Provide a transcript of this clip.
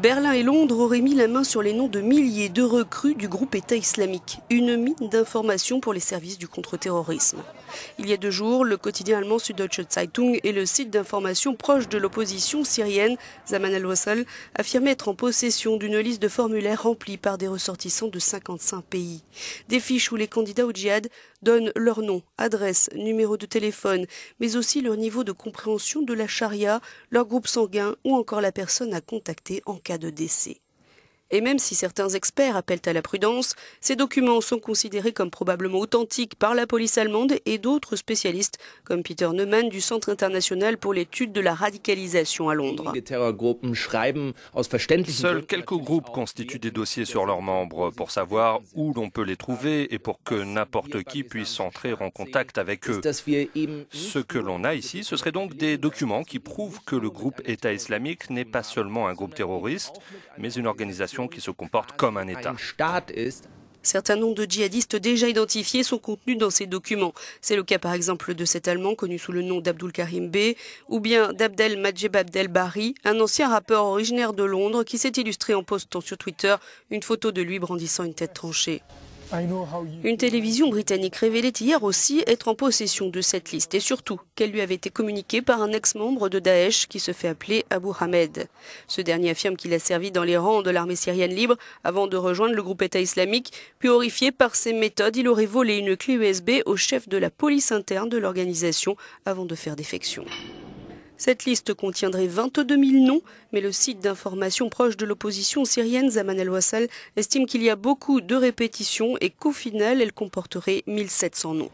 Berlin et Londres auraient mis la main sur les noms de milliers de recrues du groupe État islamique, une mine d'informations pour les services du contre-terrorisme. Il y a 2 jours, le quotidien allemand Süddeutsche Zeitung et le site d'information proche de l'opposition syrienne, Zaman al-Wassal, affirmaient être en possession d'une liste de formulaires remplis par des ressortissants de 55 pays. Des fiches où les candidats au djihad donnent leur nom, adresse, numéro de téléphone, mais aussi leur niveau de compréhension de la charia, leur groupe sanguin ou encore la personne à contacter en cas de décès. Et même si certains experts appellent à la prudence, ces documents sont considérés comme probablement authentiques par la police allemande et d'autres spécialistes, comme Peter Neumann du Centre international pour l'étude de la radicalisation à Londres. Seuls quelques groupes constituent des dossiers sur leurs membres pour savoir où l'on peut les trouver et pour que n'importe qui puisse entrer en contact avec eux. Ce que l'on a ici, ce serait donc des documents qui prouvent que le groupe État islamique n'est pas seulement un groupe terroriste, mais une organisation qui se comporte comme un État. Certains noms de djihadistes déjà identifiés sont contenus dans ces documents. C'est le cas par exemple de cet Allemand connu sous le nom d'Abdul Karim B, ou bien d'Abdel Majed Abdel Bari, un ancien rappeur originaire de Londres qui s'est illustré en postant sur Twitter une photo de lui brandissant une tête tranchée. Une télévision britannique révélait hier aussi être en possession de cette liste et surtout qu'elle lui avait été communiquée par un ex-membre de Daesh qui se fait appeler Abu Hamed. Ce dernier affirme qu'il a servi dans les rangs de l'armée syrienne libre avant de rejoindre le groupe État islamique, puis horrifié par ses méthodes, il aurait volé une clé USB au chef de la police interne de l'organisation avant de faire défection. Cette liste contiendrait 22 000 noms, mais le site d'information proche de l'opposition syrienne Zaman al-Wassal estime qu'il y a beaucoup de répétitions et qu'au final, elle comporterait 1700 noms.